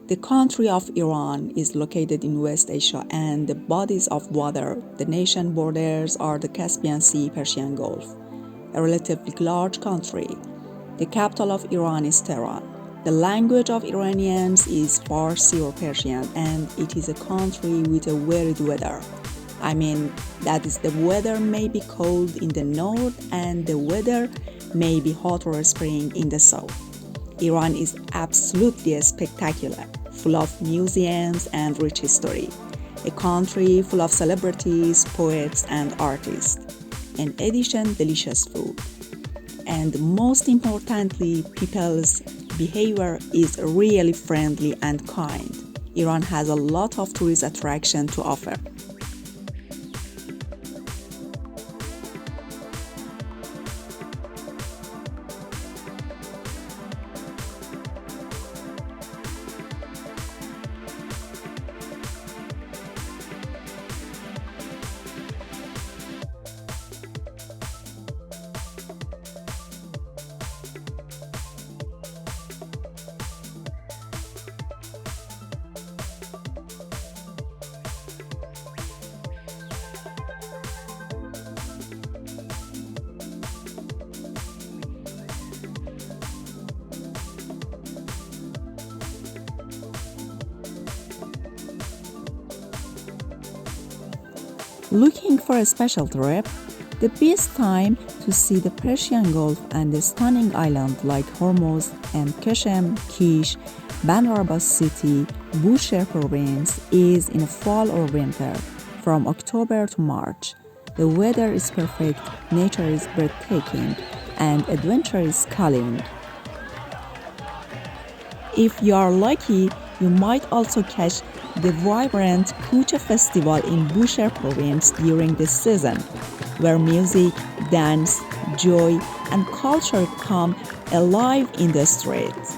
The country of Iran is located in West Asia, and the bodies of water, the nation borders are the Caspian Sea, Persian Gulf, a relatively large country. The capital of Iran is Tehran. The language of Iranians is Farsi or Persian, and it is a country with a varied weather. I mean, that is, the weather may be cold in the north and the weather may be hot or spring in the south. Iran is absolutely spectacular, full of museums and rich history. A country full of celebrities, poets, and artists. In addition, delicious food. And most importantly, people's behavior is really friendly and kind. Iran has a lot of tourist attraction to offer. Looking for a special trip? The best time to see the Persian Gulf and the stunning islands like Hormuz and Kashem, Kish, Bandar Abbas City, Bushehr province is in fall or winter, from October to March. The weather is perfect, nature is breathtaking, and adventure is calling. If you are lucky, you might also catch the vibrant Kuche festival in Bushehr province during this season, where music, dance, joy, and culture come alive in the streets.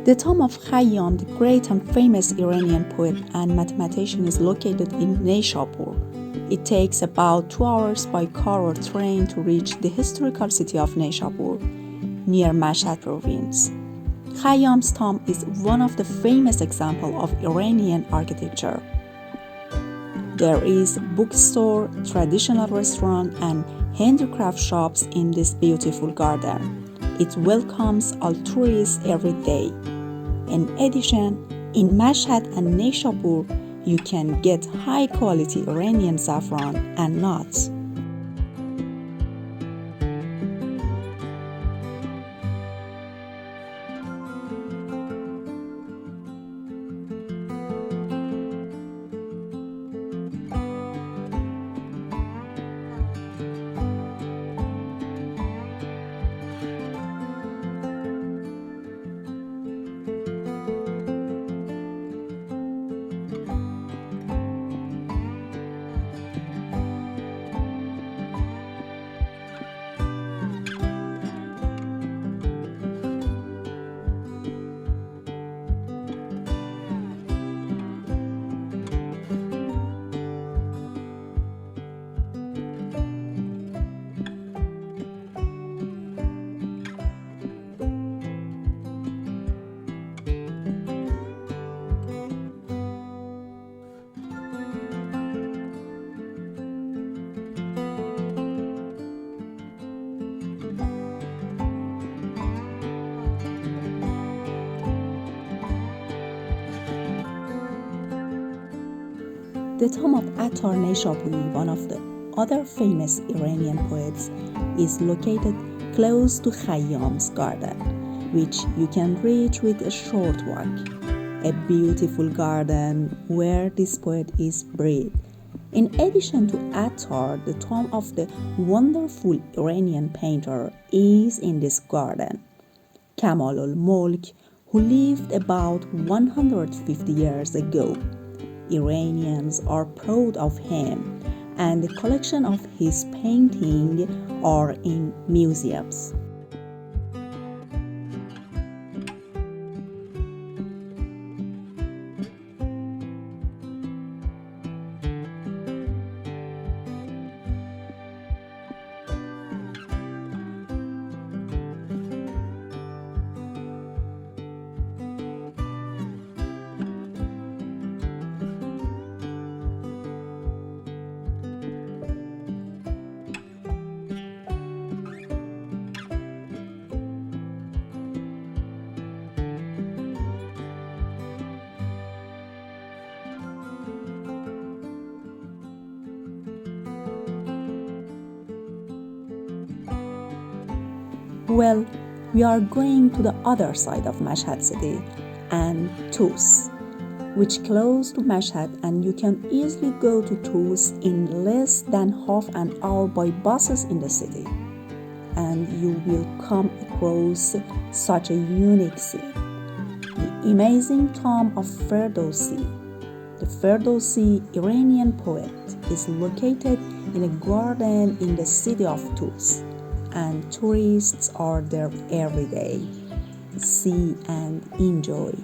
The tomb of Khayyam, the great and famous Iranian poet and mathematician, is located in Neyshabur. It takes about 2 hours by car or train to reach the historical city of Neyshabur, near Mashhad province. Khayyam's tomb is one of the famous examples of Iranian architecture. There is a bookstore, traditional restaurant, and handicraft shops in this beautiful garden. It welcomes all tourists every day. In addition, in Mashhad and Neyshabur, you can get high-quality Iranian saffron and nuts. The tomb of Attar Neyshaburi, one of the other famous Iranian poets, is located close to Khayyam's garden, which you can reach with a short walk. A beautiful garden where this poet is buried. In addition to Attar, the tomb of the wonderful Iranian painter is in this garden. Kamalul Mulk, who lived about 150 years ago. Iranians are proud of him, and the collection of his paintings are in museums. Well, we are going to the other side of Mashhad city and Tus, which close to Mashhad, and you can easily go to Tus in less than half an hour by buses in the city. And you will come across such a unique scene. The amazing tomb of Ferdowsi. The Ferdowsi Iranian poet is located in a garden in the city of Tus, and tourists are there every day. See and enjoy.